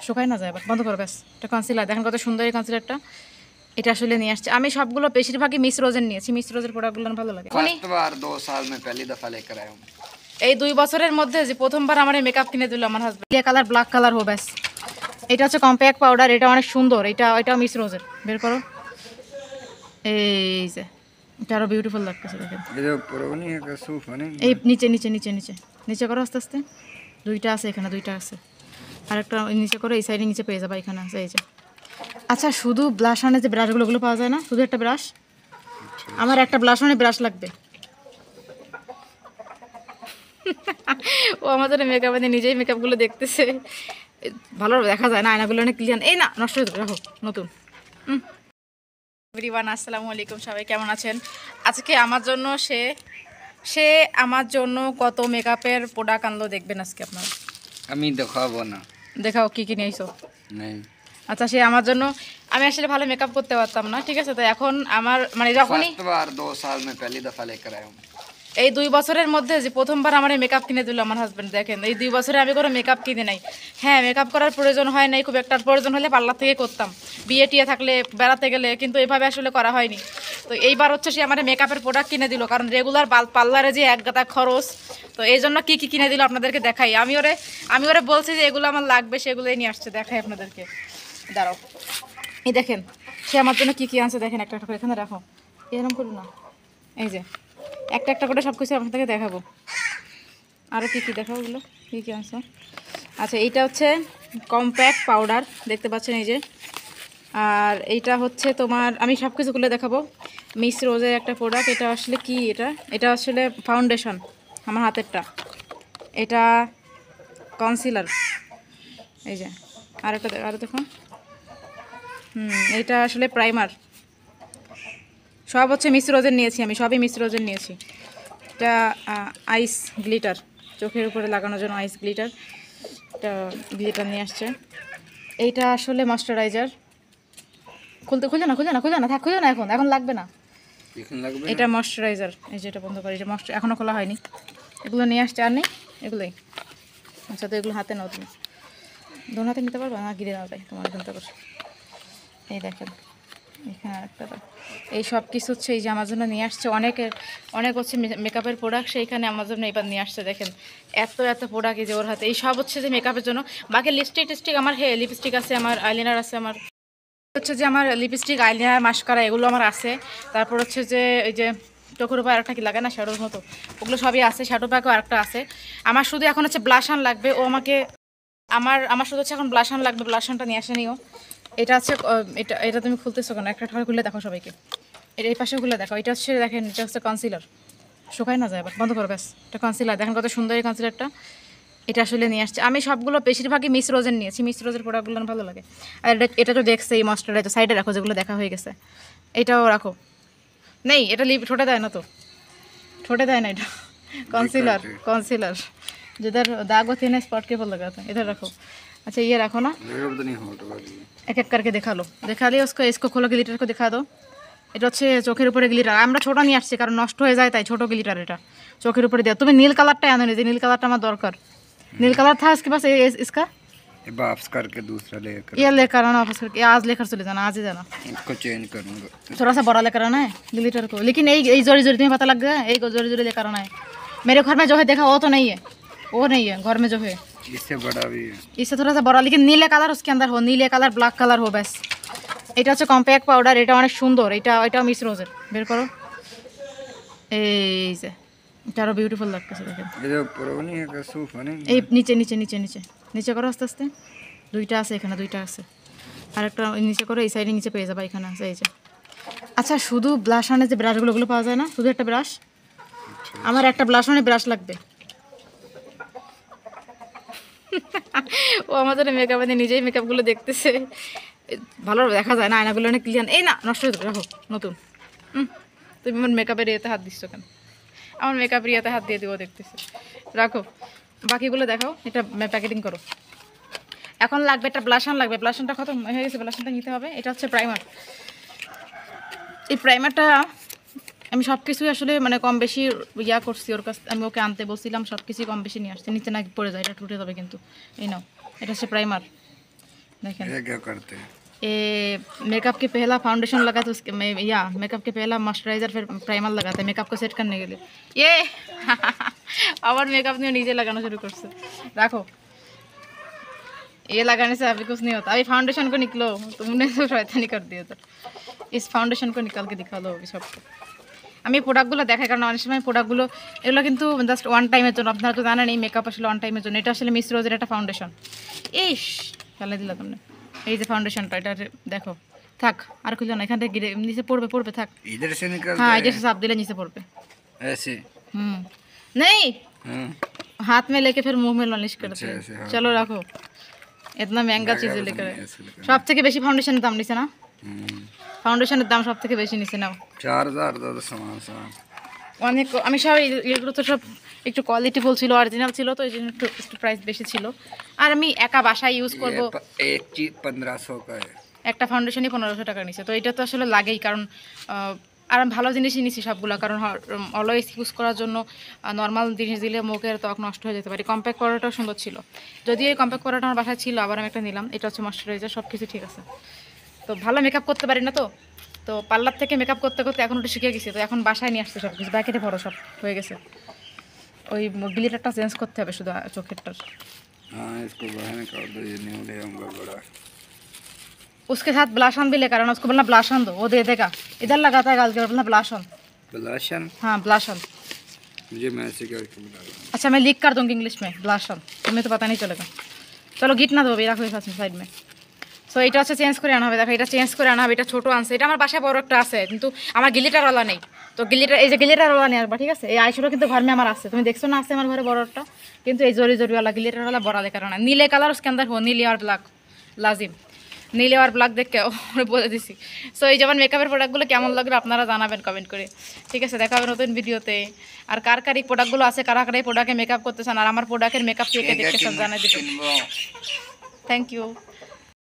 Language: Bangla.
শুকায় না যায়, আবার বন্ধ করো ব্যাস। এটা কনসিলার দেখেন কত সুন্দর এই কনসিলারটা। এটা আসলে নিয়ে আসছে আমি সবগুলো, বেশিরভাগই মিস রোজের নিয়েছি। মিস রোজের প্রোডাক্টগুলো ভালো লাগে। फर्स्ट बार 2 साल में पहली दफा लेकर आया हूँ। এই 2 বছরের মধ্যে যে প্রথমবার আমার এই মেকআপ কিনে দিল আমার হাজবেন্ড। ইয়ে কালার, ব্ল্যাক কালার হো ব্যাস। এটা হচ্ছে কম্প্যাক্ট পাউডার, এটা অনেক সুন্দর। এটাও মিস রোজের। বের করো, এই যে এটা আরো বিউটিফুল লাগতেছে দেখেন। এই নিচে নিচে নিচে নিচে নিচে করো আস্তে আস্তে। দুইটা আছে এখানে, দুইটা আছে। আরেকটা নিচে করো, এই সাইডে নিচে পেয়ে যাবে, এখানে আছে এই যে। আচ্ছা, শুধু ব্লাশ আনে যে ব্রাশগুলো, ওগুলো পাওয়া যায় না? শুধু একটা ব্রাশ, আমার একটা ব্লাশ আনে ব্রাশ লাগবে। ও আমাদের মেকআপ এনে নিজেই মেকআপগুলো দেখতেছে। ভালো দেখা যায় না, আয়নাগুলো অনেক ক্লিয়ার। এই না, নষ্ট হয়ে যাবে, রাখো নতুন। এভরিওয়ান, আসসালামু আলাইকুম, সবাই কেমন আছেন? আজকে আমার জন্য সে আমার জন্য কত মেকআপের প্রোডাক্ট আনলো দেখবেন আজকে আপনারা। আমি দেখাবো না। দেখাও কি কি নিয়ে আইছো। नहीं আচ্ছা, সে আমার জন্য, আমি আসলে ভালো মেকআপ করতে পারতাম না, ঠিক আছে? তো এখন আমার মানে যখনই फर्स्ट बार 2 साल में पहली दफा लेकर आया हूँ। এই 2 বছরের মধ্যে যে প্রথমবার আমার এই মেকআপ কিনে দিল আমার হাজবেন্ড। দেখেন, এই 2 বছরে আমি কোনো মেকআপ কিনে নাই। হ্যাঁ, মেকআপ করার প্রয়োজন হয় নাই খুব একটা, প্রয়োজন হলে পার্লার থেকে করতাম, বিয়ে টিয়ে থাকলে, বেড়াতে গেলে, কিন্তু এভাবে আসলে করা হয়নি। তো এইবার হচ্ছে সে আমার মেকআপের প্রোডাক্ট কিনে দিল, কারণ রেগুলার পার্লারে যে এক গাদা খরচ। তো এই জন্য কী কী কিনে দিল আপনাদেরকে দেখাই। আমি ওরে বলছি যে এগুলো আমার লাগবে, সেগুলোই নিয়ে আসছে। দেখাই আপনাদেরকে, দাঁড়াও। এই দেখেন সে আমার জন্য কী কী আনছে, দেখেন একটা একটা করে এখানে রাখো, এরকম করুন না। এই যে একটা একটা করে সব কিছু আপনাদেরকে দেখাবো। আরও কী কী দেখাবো, ওগুলো কী কী আনছো। আচ্ছা, এইটা হচ্ছে কম্প্যাক্ট পাউডার, দেখতে পাচ্ছেন এই যে। আর এইটা হচ্ছে তোমার, আমি সব কিছু খুলে দেখাবো। মিস রোজের একটা প্রোডাক্ট। এটা আসলে কি, এটা আসলে ফাউন্ডেশন, আমার হাতেরটা। এটা কনসিলার, এই যে। আরও দেখুন, এইটা আসলে প্রাইমার। সব হচ্ছে মিস রোজের নিয়েছি আমি, সবই মিস রোজের নিয়েছি। এটা আইস গ্লিটার, চোখের উপরে লাগানোর জন্য আইস গ্লিটার, এটা গ্লিটার নিয়ে আসছে। এইটা আসলে ময়শ্চারাইজার। খুলে না থাক, খুলে না, এখন লাগবে না। এটা ময়শ্চারাইজার, এই যে এটা বন্ধ করি, এটা এখনও খোলা হয়নি। এগুলো নিয়ে আসছে, আর নেই এগুলোই। আচ্ছা, তো এগুলো হাতে নাও, তুমি দোনো হাতে নিতে পারবে না, গিরে নাও, তাই তোমার নিতে পারো। এই দেখেন এখানে আরেকটা, এই সব কিছু হচ্ছে এই যে আমার জন্য নিয়ে আসছে। অনেক হচ্ছে মেকআপের প্রোডাক্ট সেইখানে আমার জন্য এবার নিয়ে আসছে। দেখেন এত প্রোডাক্ট এই যে ওর হাতে, এই সব হচ্ছে যে মেকআপের জন্য। বাকি লিপস্টিক আমার, লিপস্টিক আছে আমার, আইলাইনার আছে আমার, হচ্ছে যে আমার লিপস্টিক, আইলাইনার, মাস্কারা, এগুলো আমার আছে। তারপর হচ্ছে যে এই যে চোখের উপর আরেকটা কি লাগে না, শ্যাডোর মতো, ওগুলো সবই আছে। শ্যাডো প্যাকও আরেকটা আছে। আমার শুধু এখন হচ্ছে ব্লাশান লাগবে। ও আমাকে আমার শুধু হচ্ছে এখন ব্লাশান লাগবে, ব্লাশানটা নিয়ে আসেনিও। এটা আছে, এটা তুমি খুলতেছো কেন? একটা খুলে দেখো সবাইকে, এটা এই পাশে খুলে দেখো। এটা হচ্ছে, দেখেন এটা হচ্ছে কনসিলার, শুকায় না যায়, আবার বন্ধ করো ব্যাস। এটা কনসিলার দেখেন কত সুন্দর এই কনসিলারটা। এটা আসলে নিয়ে আসছে আমি সবগুলো, বেশিরভাগই মিস রোজের নিয়েছি। মিস রোজের প্রোডাক্টগুলো ভালো লাগে। আর এটা তো দেখছে, এই ময়শ্চারাইজার সাইডে রাখো, যেগুলো দেখা হয়ে গেছে এটাও রাখো। নেই, এটা ঠোঁটে দেয় না, তো ঠোঁটে দেয় না, এটা কনসিলার जिधर दाग होती है ना, स्पॉट के ऊपर लगाते हैं, इधर रखो। अच्छा, ये रखो ना, एक एक करके दिखा लिया उसको। इसको खोलो, ग्लिटार को दिखा दो। এটা হচ্ছে চোখের উপরে গ্লিটার। আমরা ছোটো নিয়ে আসছি কারণ নষ্ট হয়ে যায়, তাই ছোটো গ্লিটার এটা চোখের উপরে দেওয়া। তুমি নীল কালারটাই আনো, যে নীল কালারটা আমার দরকার। नील कलर था इसके पास, इसका वापस करके दूसरा लेकर, ये लेकर आना वापस करके, आज लेकर चले जाना, आज ही जाना। इसको चेंज करूँगा, थोड़ा सा बड़ा लेकर आना है ग्लिटर को। लेकिन यही जोड़ी तुम्हें पता लग गया, एक जोड़ी लेकर आना है। मेरे घर में जो है देखा, वो तो नहीं है, वो नहीं है घर में जो है। इससे बड़ा भी है, इससे थोड़ा सा बड़ा, लेकिन नीले कलर उसके अंदर हो, नीले कलर, ब्लैक कलर हो बस। এটা হচ্ছে কম্প্যাক্ট পাউডার, এটা অনেক সুন্দর। এটাও মিস রোজের। বের করো, এই যে এটা আরো বিউটিফুল লাগতেছে দেখেন। এই নিচে নিচে নিচে নিচে নিচে করো আস্তে আস্তে। দুইটা আছে এখানে, দুইটা আছে। আরেকটা নিচে করো, এই সাইডে নিচে পেয়ে যাবে, এখানে আছে এই যে। আচ্ছা, শুধু ব্লাশ আনে যে ব্রাশগুলো, ওগুলো পাওয়া যায় না? শুধু একটা ব্রাশ, আমার একটা ব্লাশ আনে ব্রাশ লাগবে। ও আমাদের মেকআপ এনে নিজেই মেকআপগুলো দেখতেছে। ভালো দেখা যায় না, আয়নাগুলো অনেক ক্লিয়ার। এই না, নষ্ট হয়ে যাবে, রাখো নতুন। তুমি আমার মেকআপের ইয়েতে হাত দিচ্ছ কেন? আমার মেকআপের ইয়েতে হাত দিয়ে দিব, দেখতেছি, রাখো। বাকিগুলো দেখাও, এটা প্যাকেটিং করো। এখন লাগবে একটা ব্লাশান লাগবে, ব্লাশানটা খতম হয়ে গেছে, ব্লাশানটা নিতে হবে। এটা হচ্ছে প্রাইমার। এই প্রাইমারটা আমি সব কিছুই আসলে মানে কম বেশি ইয়া করছি ওর কাছ, আমি ওকে আনতে বলছিলাম, সব কিছুই কম বেশি নিয়ে আসছে। নিচে না পড়ে যায়, এটা টুটে যাবে কিন্তু। এই নাও, এটা হচ্ছে প্রাইমার। देखें ये क्या करते हैं? ये मेकअप के पहला फाउंडेशन लगा तो उसके में या मेकअप के पहला मॉइस्चराइजर फिर प्राइमर लगाते हैं मेकअप को सेट करने के लिए ये और मेकअप ने नीचे लगाना शुरू कर से रखो ये लगाने से अभी कुछ नहीं होता अभी फाउंडेशन को निकलो तुमने तो शैतानी कर दिया तो इस फाउंडेशन को निकाल के दिखा दो अभी सबको আমি প্রোডাক্টগুলো দেখাই কারণ অনেক সময় প্রোডাক্টগুলো এগুলো কিন্তু জাস্ট ওয়ান টাইমের জন্য আপনারা তো জানেন এই মেকআপ আসলে ওয়ান টাইমের জন্য এটা আসলে মিস রোজের একটা ফাউন্ডেশন ইস ফেলে দিলা তোমরা এই যে ফাউন্ডেশনটা এটা দেখো থাক আর খুঁজো না এখান থেকে গিরে নিচে পড়বে পড়বে থাক इधर से निकलते हाँ हैं इधर से साफ दिले नीचे पड़বে ऐसे। नहीं हाँ हाथ में लेके फिर मुंह में लॉलिश करते अच्छा, हैं ऐसे, हाँ। चलो रखो इतना महंगा चीज़ लेकर आए। ऐसे लेकर। সব থেকে বেশি ফাউন্ডেশনের দাম নিছে না हम्म, ফাউন্ডেশনের দাম সব থেকে বেশি নিছে নাও 4000 तो सामान सामान অনেক আমি সব এগুলো তো সব একটু কোয়ালিটিফুল ছিল অরিজিনাল ছিল তো এই জন্য একটু প্রাইস বেশি ছিল আর আমি একা বাসায় ইউজ করব ये एक चीज 1500 का है। একটা ফাউন্ডেশনই 1500 টাকা নিছে তো এটা তো আসলে লাগেই কারণ আর আমি ভালো জিনিসই নিছি সবগুলো কারণ অলওয়েজ ইউজ করার জন্য নর্মাল জিনিস দিলে মুখের ত্বক নষ্ট হয়ে যেতে পারে কম্প্যাক্ট পাউডারটাও সুন্দর ছিল যদিও এই কম্প্যাক্ট পাউডারটা আমার বাসায় ছিল আবার আমি একটা নিলাম এটা হচ্ছে ময়শ্চারাইজার সব কিছু ঠিক আছে তো ভালো মেকআপ করতে পারি না তো পার্লার থেকে মেকআপ করতে করতে এখন একটু শিখে গেছি তো এখন বাসায় নিয়ে আসছে সব কিছু ব্যাকেটে ভরো সব হয়ে গেছে ওই গ্লিটারটা চেঞ্জ করতে হবে শুধু চোখেরটার हाँ इसको बाहर निकाल दो ये न्यू ले आऊंगा बड़ा। उसके साथ ब्लाशन भी लेकर आना उसको बोलना ब्लाशन दो वो दे देगा इधर लगाता है गाल के बोलना ब्लाशन ब्लाशन हाँ ब्लाशन मुझे मैसेज करके बता दो। अच्छा मैं लिख कर दूंगी इंग्लिश में ब्लाशन तुम्हें तो पता नहीं चलेगा चलो গিট না দেবো এই রাখো সাইড में সো এটা হচ্ছে চেঞ্জ করে আনা হবে দেখো এটা চেঞ্জ করে আনা হবে এটা ছোটো আনছে এটা আমার বাসায় বড় একটা আছে কিন্তু আমার গিলিটারওয়ালা নেই তো গিলিটার এই যে গিলিটারওয়ালা নিয়ে আসবা ঠিক আছে এই আইশ্যাডো কিন্তু ঘর में আমার আছে তুমি দেখছো না আছে আমার ঘরে বড় একটা কিন্তু এই জরি জরিওয়ালা গিলিটারওয়ালা বড় लेकर आना नीले कलर उसके अंदर हो नीले और ब्लैक लाजिम নীলে আর ব্ল্যাক দেখে ওরে বলে দিছি সো এই যেমন মেকআপের প্রোডাক্টগুলো কেমন লাগলো আপনারা জানাবেন কমেন্ট করে ঠিক আছে দেখা হবে নতুন ভিডিওতে আর কার কার এই প্রোডাক্টগুলো আছে কারা কারা এই প্রোডাক্টে মেকআপ করতেছেন আর আমার প্রোডাক্টের মেকআপ কে কে দেখতে সব জানাই দিবেন किनबो। Thank you